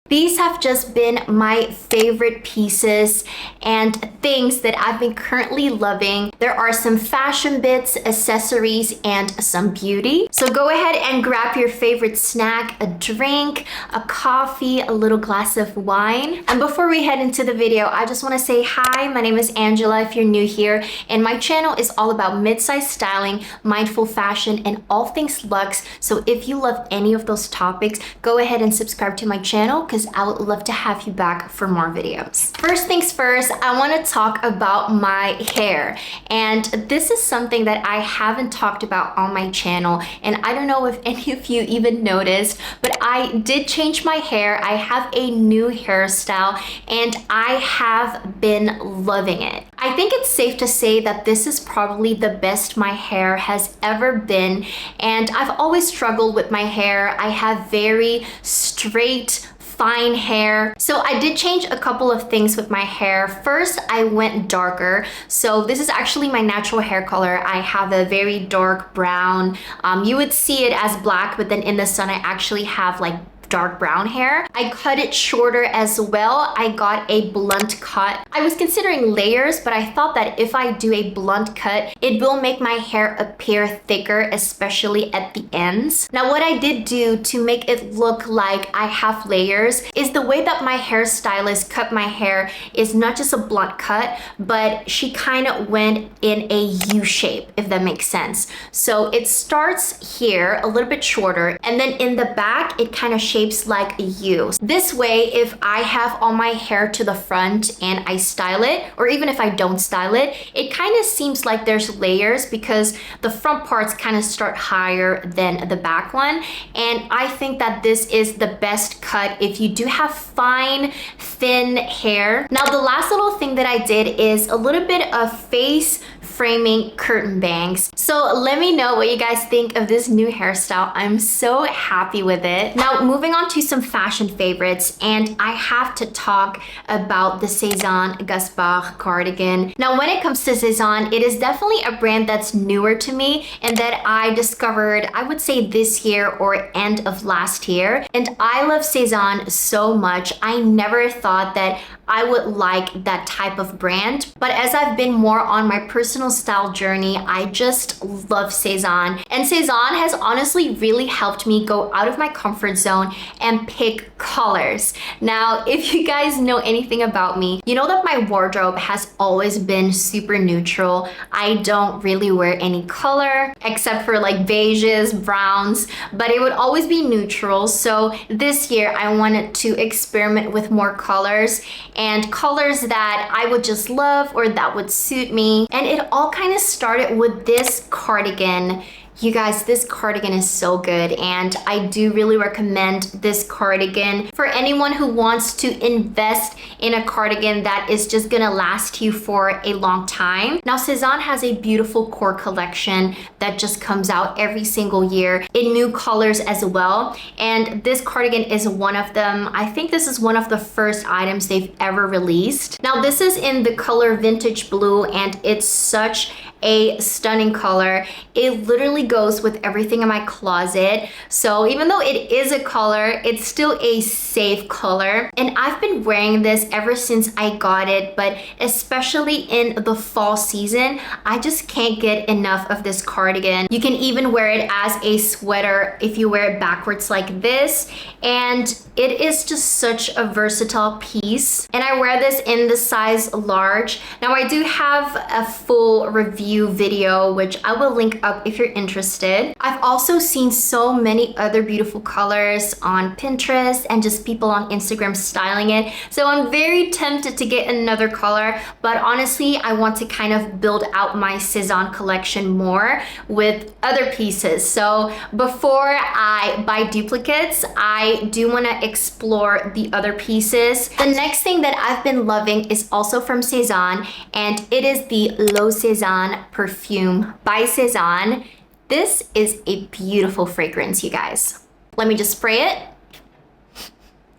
These have just been my favorite pieces and things that I've been currently loving. There are some fashion bits, accessories, and some beauty. So go ahead and grab your favorite snack, a drink, a coffee, a little glass of wine. And before we head into the video, I just want to say hi, my name is Angela if you're new here, and my channel is all about mid-size styling, mindful fashion, and all things luxe. So if you love any of those topics, go ahead and subscribe to my channel because I would love to have you back for more videos. First things first, I want to talk about my hair. And this is something that I haven't talked about on my channel. And I don't know if any of you even noticed, but I did change my hair. I have a new hairstyle and I have been loving it. I think it's safe to say that this is probably the best my hair has ever been. And I've always struggled with my hair. I have very straight, fine hair. So I did change a couple of things with my hair. First, I went darker. So this is actually my natural hair color. I have a very dark brown. You would see it as black, but then in the sun, I actually have like dark brown hair. I cut it shorter as well. I got a blunt cut. I was considering layers, but I thought that if I do a blunt cut, it will make my hair appear thicker, especially at the ends. Now, what I did do to make it look like I have layers is the way that my hairstylist cut my hair is not just a blunt cut, but she kind of went in a U shape, if that makes sense. So it starts here, a little bit shorter, and then in the back, it kind of shapes like a U. This way, if I have all my hair to the front and I style it, or even if I don't style it, it kind of seems like there's layers because the front parts kind of start higher than the back one. And I think that this is the best cut if you do have fine, thin hair. Now, the last little thing that I did is a little bit of face framing curtain bangs. So let me know what you guys think of this new hairstyle. I'm so happy with it. Now, moving on to some fashion favorites, and I have to talk about the Sezane Gaspard cardigan. Now, when it comes to Sezane, it is definitely a brand that's newer to me and that I discovered, I would say this year or end of last year. And I love Sezane so much. I never thought that I would like that type of brand. But as I've been more on my personal style journey, I just love Sezane. And Sezane has honestly really helped me go out of my comfort zone and pick colors. Now, if you guys know anything about me, you know that my wardrobe has always been super neutral. I don't really wear any color except for like beiges, browns, but it would always be neutral. So this year I wanted to experiment with more colors and colors that I would just love or that would suit me. And it all kind of started with this cardigan. You guys, this cardigan is so good and I do really recommend this cardigan for anyone who wants to invest in a cardigan that is just gonna last you for a long time. Now, Sezane has a beautiful core collection that just comes out every single year in new colors as well. And this cardigan is one of them. I think this is one of the first items they've ever released. Now, this is in the color vintage blue and it's such a stunning color. It literally goes with everything in my closet. So even though it is a color, it's still a safe color. And I've been wearing this ever since I got it, but especially in the fall season, I just can't get enough of this cardigan. You can even wear it as a sweater if you wear it backwards like this. And it is just such a versatile piece. And I wear this in the size large. Now, I do have a full review video, which I will link up if you're interested. I've also seen so many other beautiful colors on Pinterest and just people on Instagram styling it. So I'm very tempted to get another color, but honestly, I want to kind of build out my Sezane collection more with other pieces. So before I buy duplicates, I do want to explore the other pieces. The next thing that I've been loving is also from Sezane, and it is the L'Eau Sezane perfume by Sezane. This is a beautiful fragrance, you guys. Let me just spray it.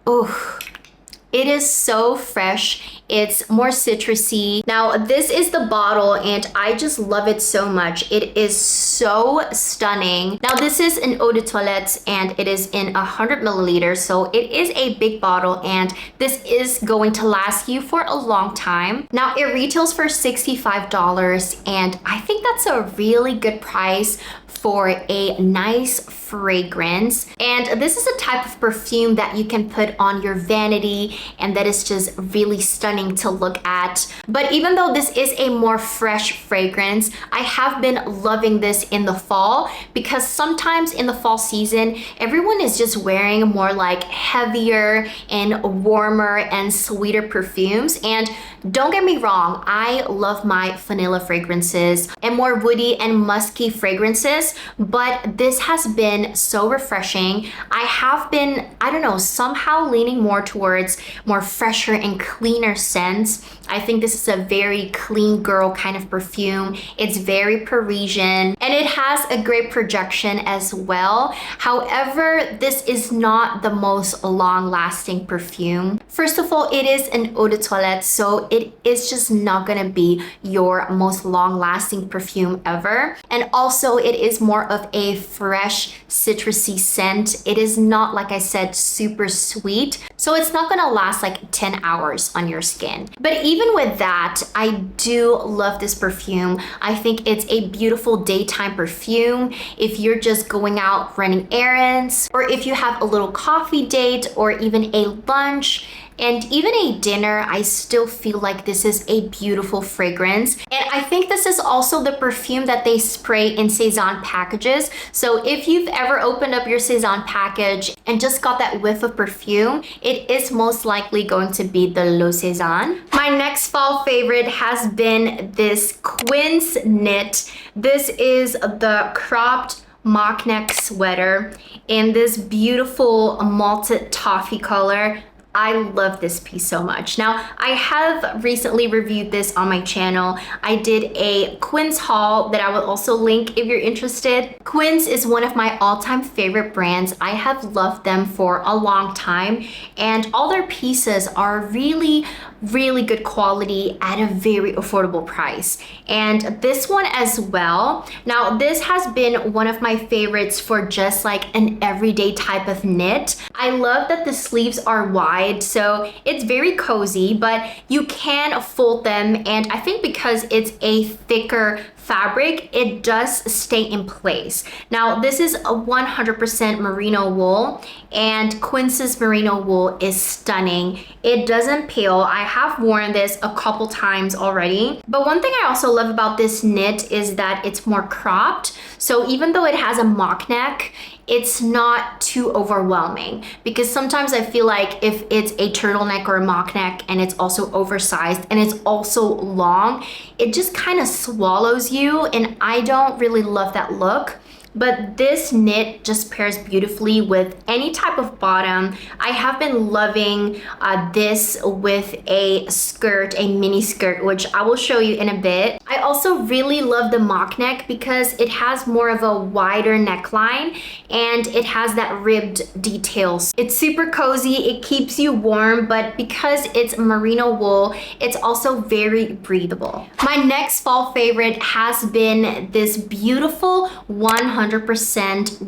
Oh, it is so fresh. It's more citrusy. Now, this is the bottle and I just love it so much. It is so stunning. Now, this is an eau de toilette and it is in 100 milliliters. So it is a big bottle and this is going to last you for a long time. Now, it retails for $65 and I think that's a really good price for a nice fragrance. And this is a type of perfume that you can put on your vanity and that is just really stunning to look at. But even though this is a more fresh fragrance, I have been loving this in the fall because sometimes in the fall season, everyone is just wearing more like heavier and warmer and sweeter perfumes. And don't get me wrong, I love my vanilla fragrances and more woody and musky fragrances, but this has been so refreshing. I have been, I don't know, somehow leaning more towards more fresher and cleaner scents. I think this is a very clean girl kind of perfume. It's very Parisian and it has a great projection as well. However, this is not the most long-lasting perfume. First of all, it is an eau de toilette, so it is just not gonna be your most long-lasting perfume ever. And also, it is more of a fresh, citrusy scent. It is not, like I said, super sweet. So it's not gonna last like 10 hours on your skin. But even with that, I do love this perfume. I think it's a beautiful daytime perfume. If you're just going out running errands, or if you have a little coffee date, or even a lunch, and even a dinner, I still feel like this is a beautiful fragrance. And I think this is also the perfume that they spray in Sezane packages. So if you've ever opened up your Sezane package and just got that whiff of perfume, it is most likely going to be the L'Eau Sezane. My next fall favorite has been this Quince knit. This is the cropped mock neck sweater in this beautiful malted toffee color. I love this piece so much. Now, I have recently reviewed this on my channel. I did a Quince haul that I will also link if you're interested. Quince is one of my all-time favorite brands. I have loved them for a long time, and all their pieces are really good quality at a very affordable price. And this one as well. Now, this has been one of my favorites for just like an everyday type of knit. I love that the sleeves are wide, so it's very cozy, but you can fold them. And I think because it's a thicker fabric, it does stay in place. Now, this is a 100% merino wool, and Quince's merino wool is stunning. It doesn't peel. I have worn this a couple times already. But one thing I also love about this knit is that it's more cropped. So even though it has a mock neck, it's not too overwhelming, because sometimes I feel like if it's a turtleneck or a mock neck and it's also oversized and it's also long, it just kind of swallows you, and I don't really love that look. But this knit just pairs beautifully with any type of bottom. I have been loving this with a skirt, a mini skirt, which I will show you in a bit. I also really love the mock neck because it has more of a wider neckline and it has that ribbed details. It's super cozy, it keeps you warm, but because it's merino wool, it's also very breathable. My next fall favorite has been this beautiful 100%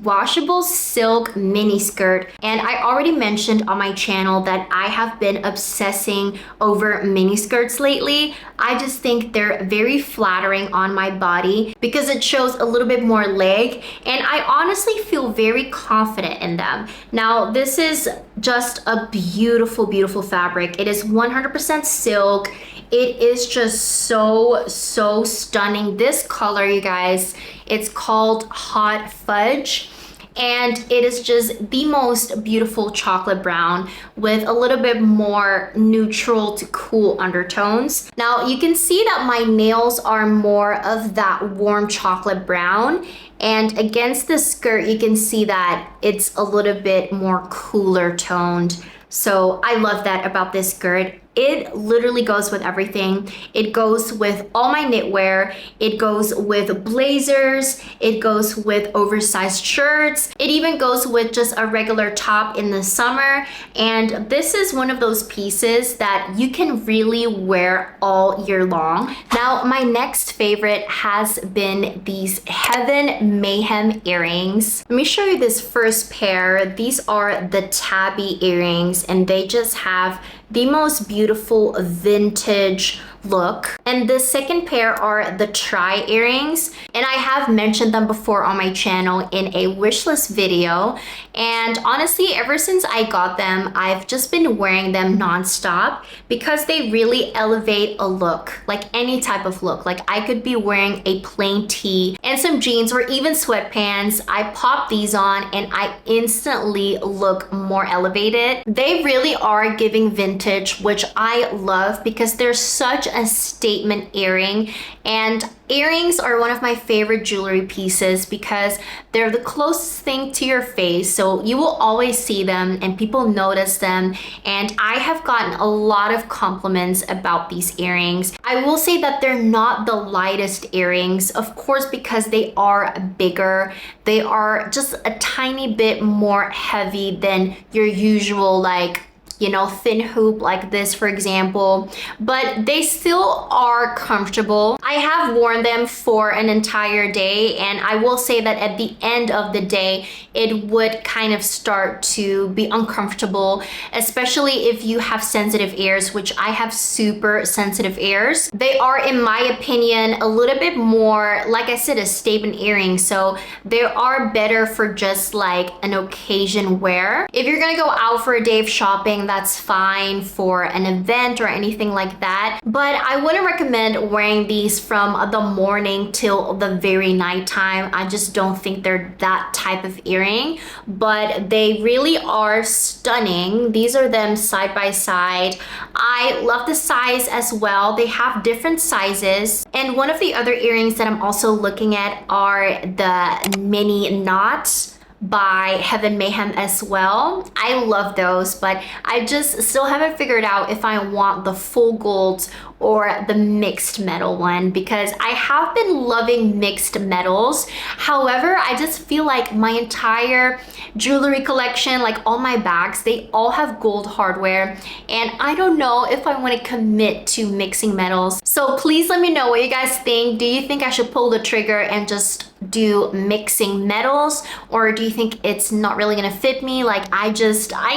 washable silk mini skirt. And I already mentioned on my channel that I have been obsessing over mini skirts lately. I just think they're very flattering on my body because it shows a little bit more leg, and I honestly feel very confident in them. Now, this is just a beautiful fabric. It is 100% silk. It is just so stunning. This color, you guys, it's called Hot Fudge, and it is just the most beautiful chocolate brown with a little bit more neutral to cool undertones. Now, you can see that my nails are more of that warm chocolate brown, and against the skirt, you can see that it's a little bit more cooler toned. So I love that about this skirt. It literally goes with everything. It goes with all my knitwear. It goes with blazers. It goes with oversized shirts. It even goes with just a regular top in the summer. And this is one of those pieces that you can really wear all year long. Now, my next favorite has been these Heaven Mayhem earrings. Let me show you this first pair. These are the tabby earrings, and they just have the most beautiful vintage look. And the second pair are the tri earrings, and I have mentioned them before on my channel in a wish list video. And honestly, ever since I got them, I've just been wearing them non-stop because they really elevate a look, like any type of look. Like I could be wearing a plain tee and some jeans or even sweatpants. I pop these on and I instantly look more elevated. They really are giving vintage, which I love because they're such a statement earring. And earrings are one of my favorite jewelry pieces because they're the closest thing to your face, so you will always see them and people notice them. And I have gotten a lot of compliments about these earrings. I will say that they're not the lightest earrings, of course, because they are bigger. They are just a tiny bit more heavy than your usual, like, you know, thin hoop like this, for example, but they still are comfortable. I have worn them for an entire day, and I will say that at the end of the day, it would kind of start to be uncomfortable, especially if you have sensitive ears, which I have super sensitive ears. They are, in my opinion, a little bit more, like I said, a statement earring, so they are better for just like an occasion wear. If you're gonna go out for a day of shopping, that's fine for an event or anything like that, but I wouldn't recommend wearing these from the morning till the very nighttime. I just don't think they're that type of earring, but they really are stunning. These are them side by side. I love the size as well. They have different sizes. And one of the other earrings that I'm also looking at are the mini knots by Heaven Mayhem as well. I love those, but I just still haven't figured out if I want the full gold or the mixed metal one, because I have been loving mixed metals. However, I just feel like my entire jewelry collection, like all my bags, they all have gold hardware, and I don't know if I want to commit to mixing metals. So please let me know what you guys think. Do you think I should pull the trigger and just do mixing metals, or do you think it's not really gonna fit me? Like I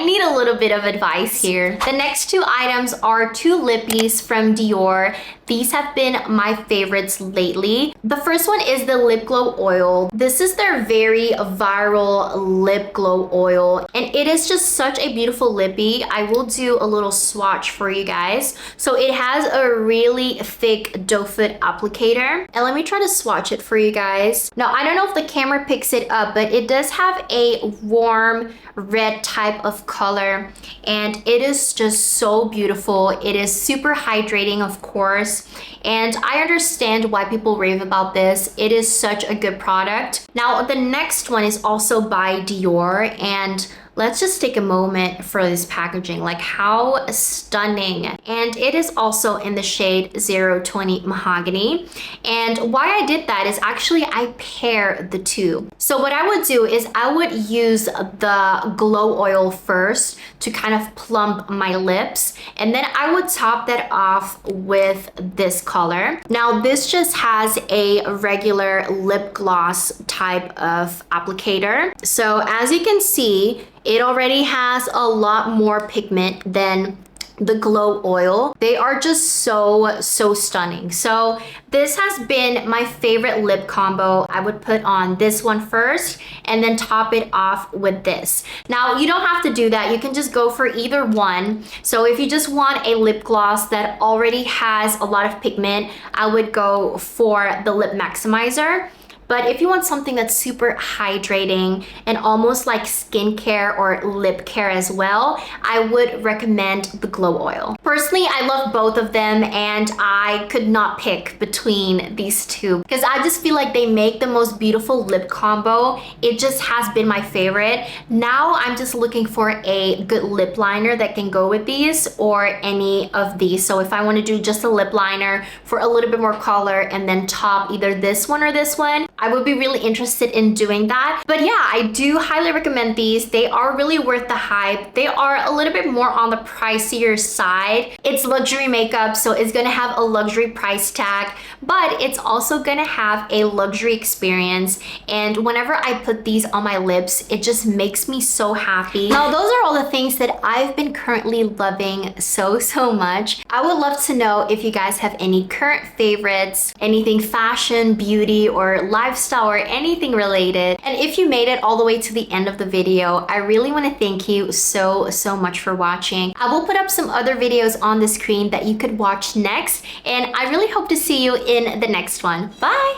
need a little bit of advice here. The next two items are two lippies from Dior. These have been my favorites lately. The first one is the Lip Glow Oil. This is their very viral lip glow oil, and it is just such a beautiful lippy. I will do a little swatch for you guys. So it has a really thick doe foot applicator, and let me try to swatch it for you guys. Now, I don't know if the camera picks it up, but it does have a warm red type of color, and it is just so beautiful. It is super hydrating, of course, and I understand why people rave about this. It is such a good product. Now, the next one is also by Dior, and let's just take a moment for this packaging. Like, how stunning. And it is also in the shade 020 Mahogany. And why I did that is actually I pair the two. So what I would do is I would use the glow oil first to kind of plump my lips, and then I would top that off with this color. Now, this just has a regular lip gloss type of applicator. So as you can see, it already has a lot more pigment than the glow oil. They are just so stunning. So this has been my favorite lip combo. I would put on this one first and then top it off with this. Now, you don't have to do that. You can just go for either one. So if you just want a lip gloss that already has a lot of pigment, I would go for the Lip Maximizer. But if you want something that's super hydrating and almost like skincare or lip care as well, I would recommend the glow oil. Personally, I love both of them and I could not pick between these two because I just feel like they make the most beautiful lip combo. It just has been my favorite. Now I'm just looking for a good lip liner that can go with these or any of these. So if I want to do just a lip liner for a little bit more color and then top either this one or this one, I would be really interested in doing that. But yeah, I do highly recommend these. They are really worth the hype. They are a little bit more on the pricier side. It's luxury makeup, so it's gonna have a luxury price tag, but it's also gonna have a luxury experience. And whenever I put these on my lips, it just makes me so happy. Now, those are all the things that I've been currently loving so much. I would love to know if you guys have any current favorites, anything fashion, beauty, or lifestyle, or anything related. And if you made it all the way to the end of the video, I really want to thank you so much for watching. I will put up some other videos on the screen that you could watch next, and I really hope to see you in the next one. Bye!